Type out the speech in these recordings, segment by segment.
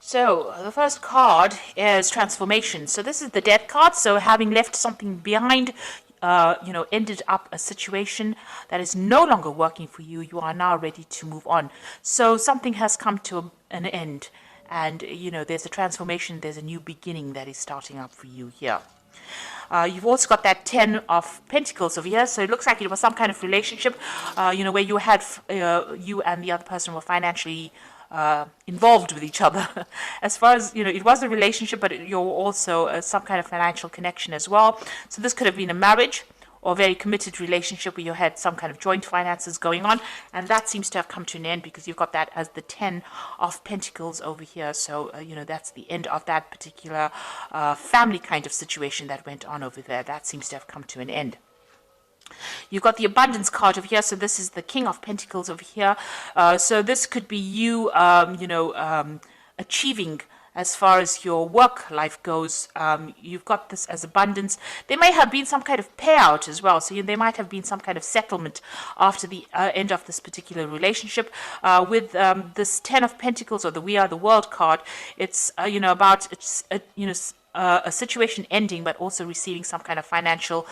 So the first card is transformation. So this is the death card. So having left something behind, ended up a situation that is no longer working for you, you are now ready to move on. So something has come to an end, and there's a transformation, there's a new beginning that is starting up for you here. You've also got that 10 of Pentacles over here. So it looks like it was some kind of relationship, where you had, you and the other person were financially involved with each other. As far as, it was a relationship, but you're also some kind of financial connection as well. So this could have been a marriage or a very committed relationship where you had some kind of joint finances going on. And that seems to have come to an end because you've got that as the 10 of Pentacles over here. So, that's the end of that particular family kind of situation that went on over there. That seems to have come to an end. You've got the abundance card over here. So this is the King of Pentacles over here. So this could be you, achieving as far as your work life goes. You've got this as abundance. There may have been some kind of payout as well. So there might have been some kind of settlement after the end of this particular relationship. With this 10 of Pentacles or the We Are the World card, it's, about, a situation ending, but also receiving some kind of financial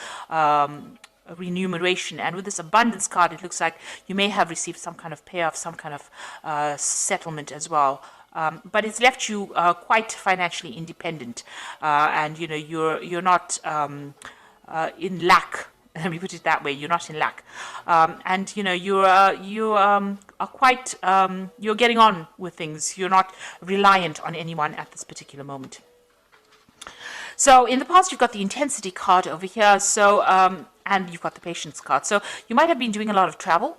remuneration. And with this abundance card, it looks like you may have received some kind of payoff, some kind of settlement as well. But it's left you quite financially independent, and you're not in lack. Let me put it that way. You're not in lack, and you are quite you're getting on with things. You're not reliant on anyone at this particular moment. So in the past, you've got the intensity card over here. So and you've got the patience card. So you might have been doing a lot of travel.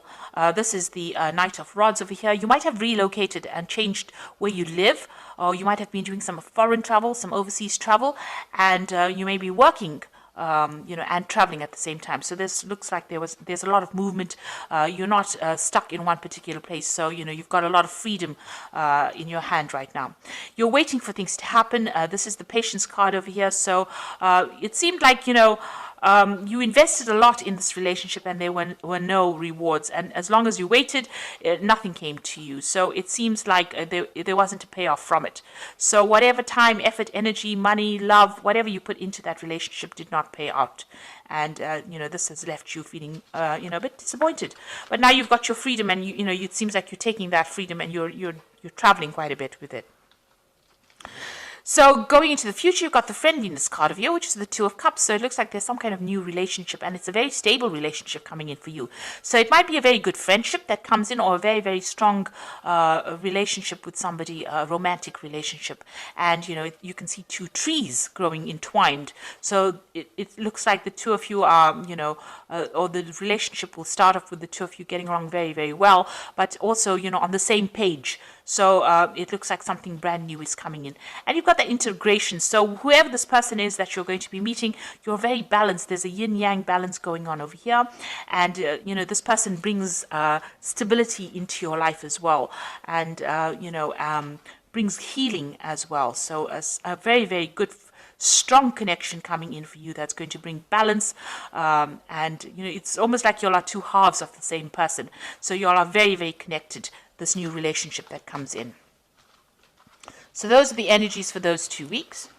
This is the Knight of Rods over here. You might have relocated and changed where you live, or you might have been doing some foreign travel, some overseas travel, and you may be working, and traveling at the same time. So this looks like there's a lot of movement. You're not stuck in one particular place. So, you've got a lot of freedom in your hand right now. You're waiting for things to happen. This is the patience card over here. So it seemed like, you invested a lot in this relationship and there were no rewards. And as long as you waited, nothing came to you. So it seems like there wasn't a payoff from it. So whatever time, effort, energy, money, love, whatever you put into that relationship did not pay out. And, this has left you feeling, a bit disappointed. But now you've got your freedom and, it seems like you're taking that freedom and you're traveling quite a bit with it. So going into the future, you've got the friendliness card of you, which is the Two of Cups. So it looks like there's some kind of new relationship, and it's a very stable relationship coming in for you. So it might be a very good friendship that comes in, or a very, very strong relationship with somebody, a romantic relationship. And, you can see two trees growing entwined. So it looks like the two of you are, or the relationship will start off with the two of you getting along very, very well, but also, on the same page. So it looks like something brand new is coming in. And you've got the integration. So whoever this person is that you're going to be meeting, you're very balanced. There's a yin-yang balance going on over here. And, this person brings stability into your life as well. And, brings healing as well. So a very, very good strong connection coming in for you that's going to bring balance, and it's almost like you all are two halves of the same person. So you all are very, very connected, this new relationship that comes in. So those are the energies for those 2 weeks.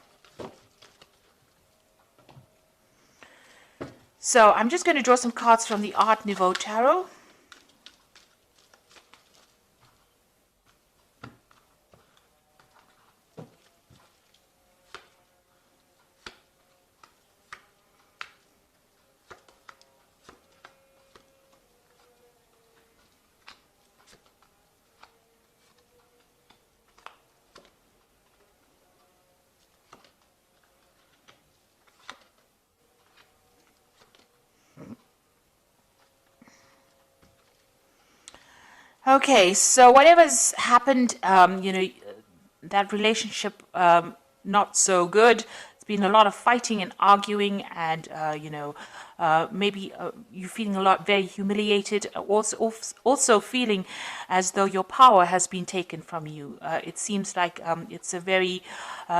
So I'm just going to draw some cards from the Art Nouveau Tarot. Okay, so whatever's happened, that relationship, not so good. It's been a lot of fighting and arguing and, maybe you're feeling a lot very humiliated, also feeling as though your power has been taken from you. It seems like it's a very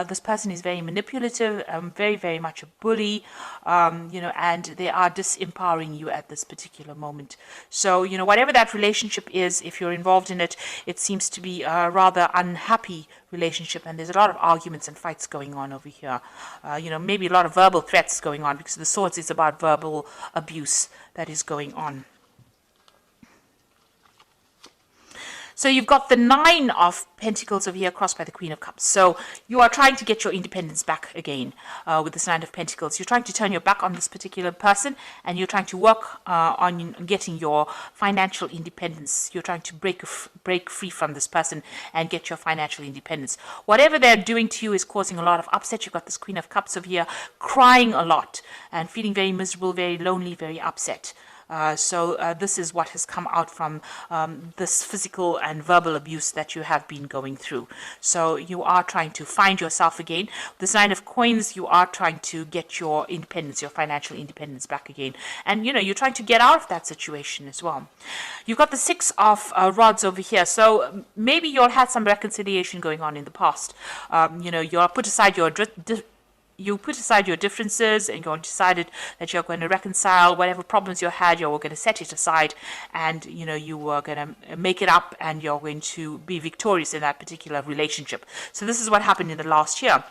this person is very manipulative, very, very much a bully, and they are disempowering you at this particular moment. So, whatever that relationship is, if you're involved in it, it seems to be a rather unhappy relationship, and there's a lot of arguments and fights going on over here. Maybe a lot of verbal threats going on, because the Swords is about verbal abuse that is going on. So you've got the Nine of Pentacles over here crossed by the Queen of Cups. So you are trying to get your independence back again with this Nine of Pentacles. You're trying to turn your back on this particular person, and you're trying to work on getting your financial independence. You're trying to break free from this person and get your financial independence. Whatever they're doing to you is causing a lot of upset. You've got this Queen of Cups over here crying a lot and feeling very miserable, very lonely, very upset. So this is what has come out from this physical and verbal abuse that you have been going through. So you are trying to find yourself again. This Nine of Coins, you are trying to get your independence, your financial independence back again. And, you're trying to get out of that situation as well. You've got the Six of Rods over here. So maybe you'll had some reconciliation going on in the past. You'll put aside your differences, and you decided that you're going to reconcile whatever problems you had. You're going to set it aside, and you were going to make it up, and you're going to be victorious in that particular relationship. So this is what happened in the last year.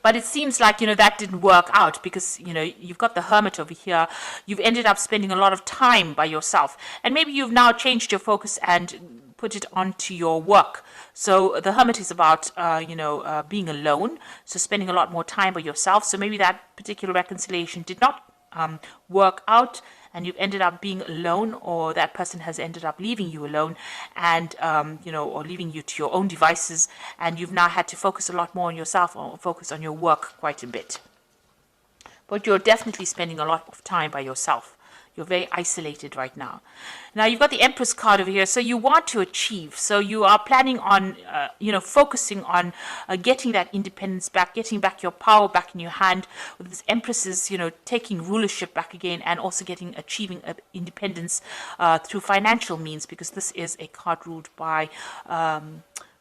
But it seems like, that didn't work out, because, you've got the Hermit over here. You've ended up spending a lot of time by yourself, and maybe you've now changed your focus and put it onto your work. So the Hermit is about, being alone, so spending a lot more time by yourself. So maybe that particular reconciliation did not work out, and you've ended up being alone, or that person has ended up leaving you alone, and, or leaving you to your own devices, and you've now had to focus a lot more on yourself, or focus on your work quite a bit. But you're definitely spending a lot of time by yourself. You're very isolated right now. Now, you've got the Empress card over here. So you want to achieve. So you are planning on, focusing on getting that independence back, getting back your power back in your hand. With this Empresses, taking rulership back again, and also achieving independence through financial means, because this is a card ruled by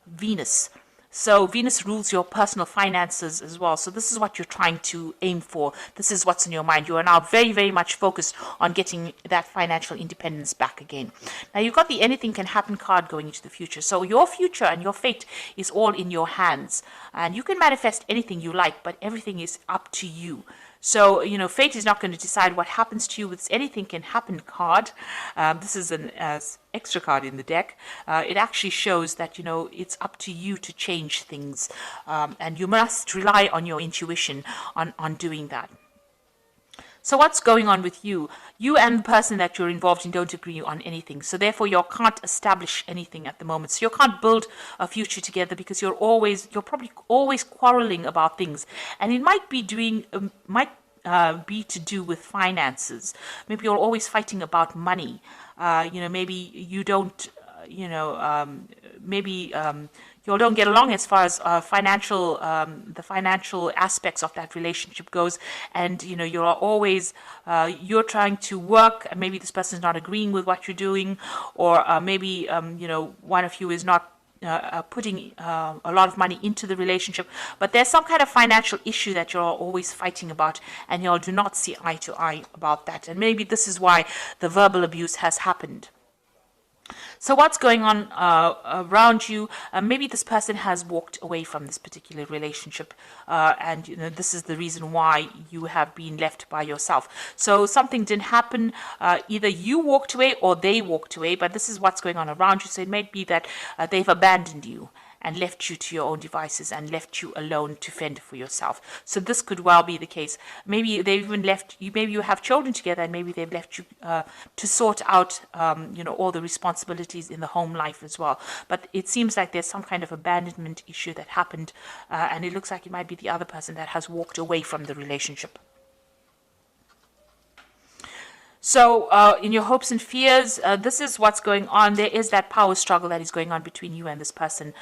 Venus. So Venus rules your personal finances as well. So this is what you're trying to aim for. This is what's in your mind. You are now very, very much focused on getting that financial independence back again. Now, you've got the Anything Can Happen card going into the future. So your future and your fate is all in your hands. And you can manifest anything you like, but everything is up to you. So, fate is not going to decide what happens to you with this Anything Can Happen card. This is an extra card in the deck. It actually shows that, it's up to you to change things. And you must rely on your intuition on doing that. So what's going on with you? You and the person that you're involved in don't agree on anything. So therefore, you can't establish anything at the moment. So you can't build a future together, because you're probably always quarreling about things. And it might be to do with finances. Maybe you're always fighting about money. Maybe you don't, you don't get along as far as the financial aspects of that relationship goes, and you're always you're trying to work, and maybe this person is not agreeing with what you're doing, or maybe one of you is not putting a lot of money into the relationship, but there's some kind of financial issue that you're always fighting about, and you do not see eye to eye about that, and maybe this is why the verbal abuse has happened. So what's going on around you? Maybe this person has walked away from this particular relationship, and this is the reason why you have been left by yourself. So something didn't happen. Either you walked away or they walked away, but this is what's going on around you. So it may be that they've abandoned you and left you to your own devices and left you alone to fend for yourself. So this could well be the case. Maybe they've even left you, maybe you have children together, and maybe they've left you to sort out, all the responsibilities in the home life as well. But it seems like there's some kind of abandonment issue that happened, and it looks like it might be the other person that has walked away from the relationship. So in your hopes and fears, this is what's going on. There is that power struggle that is going on between you and this person.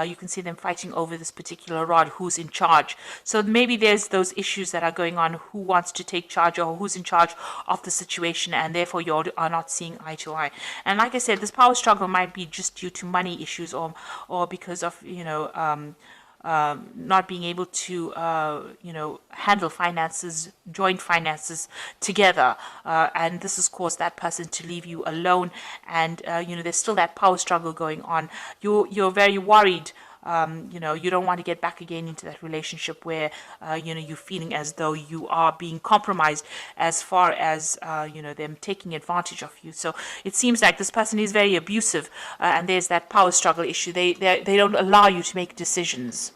You can see them fighting over this particular rod, who's in charge. So maybe there's those issues that are going on, who wants to take charge or who's in charge of the situation, and therefore you are not seeing eye to eye. And like I said, this power struggle might be just due to money issues, or because of, not being able to, handle finances, joint finances together. And this has caused that person to leave you alone. And, there's still that power struggle going on. You're very worried. You don't want to get back again into that relationship where, you're feeling as though you are being compromised as far as, them taking advantage of you. So it seems like this person is very abusive, and there's that power struggle issue. They don't allow you to make decisions.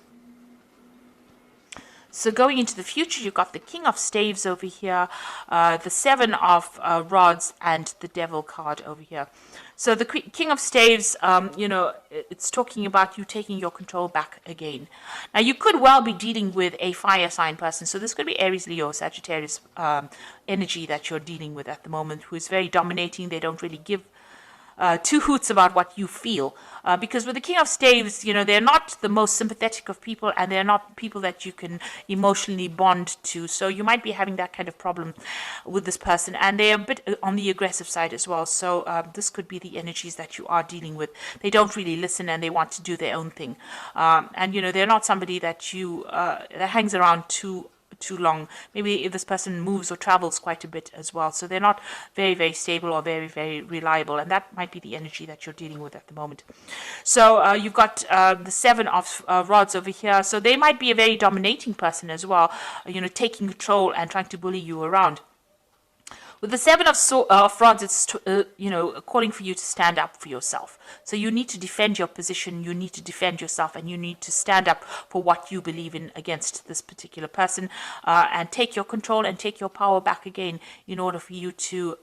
So going into the future, you've got the King of Staves over here, the Seven of Rods, and the Devil card over here. So the King of Staves, it's talking about you taking your control back again. Now, you could well be dealing with a fire sign person. So this could be Aries, Leo, Sagittarius energy that you're dealing with at the moment, who is very dominating. They don't really give two hoots about what you feel, because with the King of Staves, they're not the most sympathetic of people, and they're not people that you can emotionally bond to. So you might be having that kind of problem with this person, and they're a bit on the aggressive side as well. So this could be the energies that you are dealing with. They don't really listen, and they want to do their own thing, and they're not somebody that that hangs around too long. Maybe if this person moves or travels quite a bit as well. So they're not very, very stable or very, very reliable. And that might be the energy that you're dealing with at the moment. So you've got the Seven of Rods over here. So they might be a very dominating person as well, taking control and trying to bully you around. With the Seven of Rods, it's calling for you to stand up for yourself. So you need to defend your position, you need to defend yourself, and you need to stand up for what you believe in against this particular person, and take your control and take your power back again in order for you to,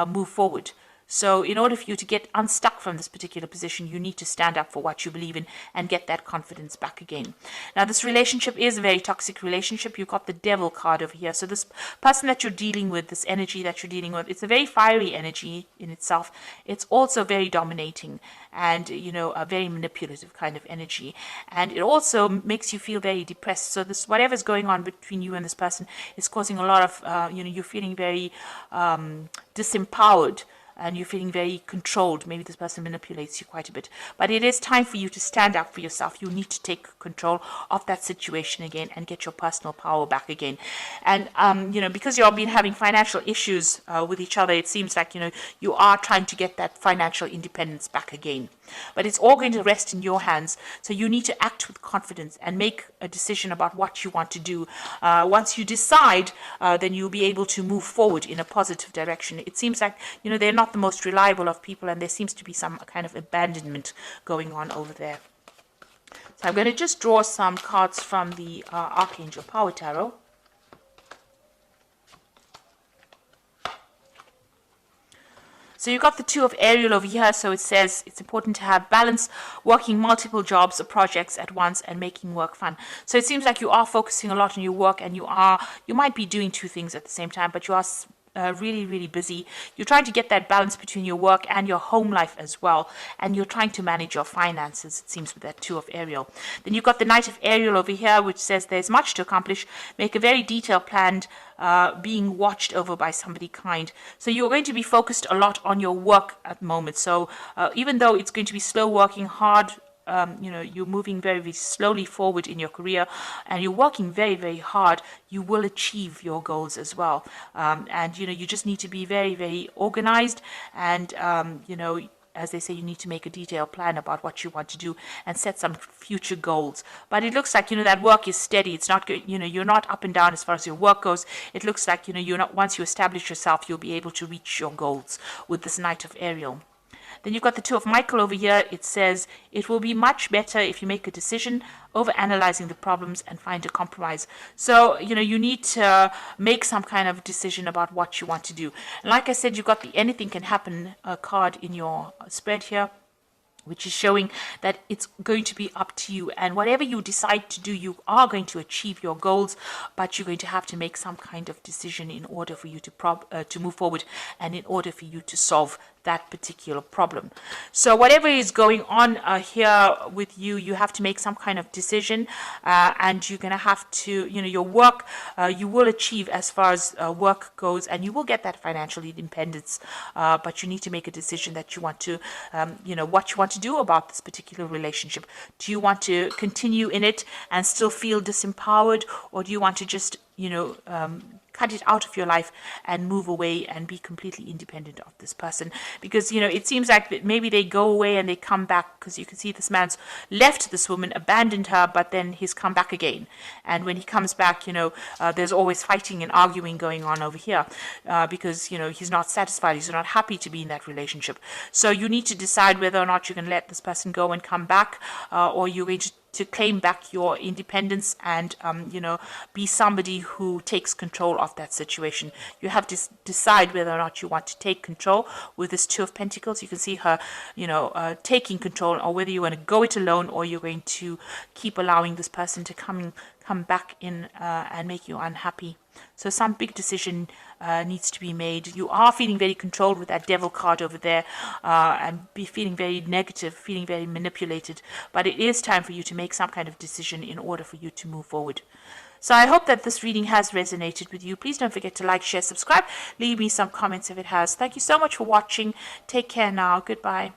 move forward. So in order for you to get unstuck from this particular position, you need to stand up for what you believe in and get that confidence back again. Now, this relationship is a very toxic relationship. You've got the Devil card over here. So this person that you're dealing with, this energy that you're dealing with, it's a very fiery energy in itself. It's also very dominating and, a very manipulative kind of energy. And it also makes you feel very depressed. So this, whatever's going on between you and this person is causing a lot of, you're feeling very disempowered. And you're feeling very controlled. Maybe this person manipulates you quite a bit. But it is time for you to stand up for yourself. You need to take control of that situation again and get your personal power back again. And, because you've been having financial issues with each other, it seems like, you are trying to get that financial independence back again. But it's all going to rest in your hands. So you need to act with confidence and make a decision about what you want to do. Once you decide, then you'll be able to move forward in a positive direction. It seems like, they're not the most reliable of people, and there seems to be some kind of abandonment going on over there. So I'm going to just draw some cards from the Archangel Power Tarot. So you've got the Two of Ariel over here. So it says it's important to have balance, working multiple jobs or projects at once and making work fun. So it seems like you are focusing a lot on your work, and you might be doing two things at the same time, but you are really, really busy. You're trying to get that balance between your work and your home life as well. And you're trying to manage your finances, it seems, with that Two of Ariel. Then you've got the Knight of Ariel over here, which says there's much to accomplish. Make a very detailed plan, being watched over by somebody kind. So you're going to be focused a lot on your work at the moment. So even though it's going to be slow working, hard, you're moving very, very slowly forward in your career, and you're working very, very hard, you will achieve your goals as well. And, you just need to be very, very organized, and, as they say, you need to make a detailed plan about what you want to do and set some future goals. But it looks like, that work is steady. It's not, you're not up and down as far as your work goes. It looks like, you're not, once you establish yourself, you'll be able to reach your goals with this Knight of Ariel. Then you've got the Two of Michael over here. It says, it will be much better if you make a decision over analyzing the problems and find a compromise. So, you need to make some kind of decision about what you want to do. And like I said, you've got the anything can happen card in your spread here. which is showing that it's going to be up to you, and whatever you decide to do, you are going to achieve your goals, but you're going to have to make some kind of decision in order for you to move forward, and in order for you to solve that particular problem. So whatever is going on here with you, you have to make some kind of decision, and you're going to have to, your work, you will achieve as far as work goes, and you will get that financial independence, but you need to make a decision that you want to, what you want to do about this particular relationship. Do you want to continue in it and still feel disempowered, or do you want to just, cut it out of your life and move away and be completely independent of this person? Because, it seems like that maybe they go away and they come back, because you can see this man's left this woman, abandoned her, but then he's come back again. And when he comes back, there's always fighting and arguing going on over here, because, he's not satisfied, he's not happy to be in that relationship. So you need to decide whether or not you can let this person go and come back, or you're going to claim back your independence and, be somebody who takes control of that situation. You have to decide whether or not you want to take control. With this Two of Pentacles, you can see her, taking control, or whether you want to go it alone, or you're going to keep allowing this person to come back in and make you unhappy. So some big decision needs to be made. You are feeling very controlled with that Devil card over there, and be feeling very negative, feeling very manipulated. But it is time for you to make some kind of decision in order for you to move forward. So I hope that this reading has resonated with you. Please don't forget to like, share, subscribe. Leave me some comments if it has. Thank you so much for watching. Take care now. Goodbye.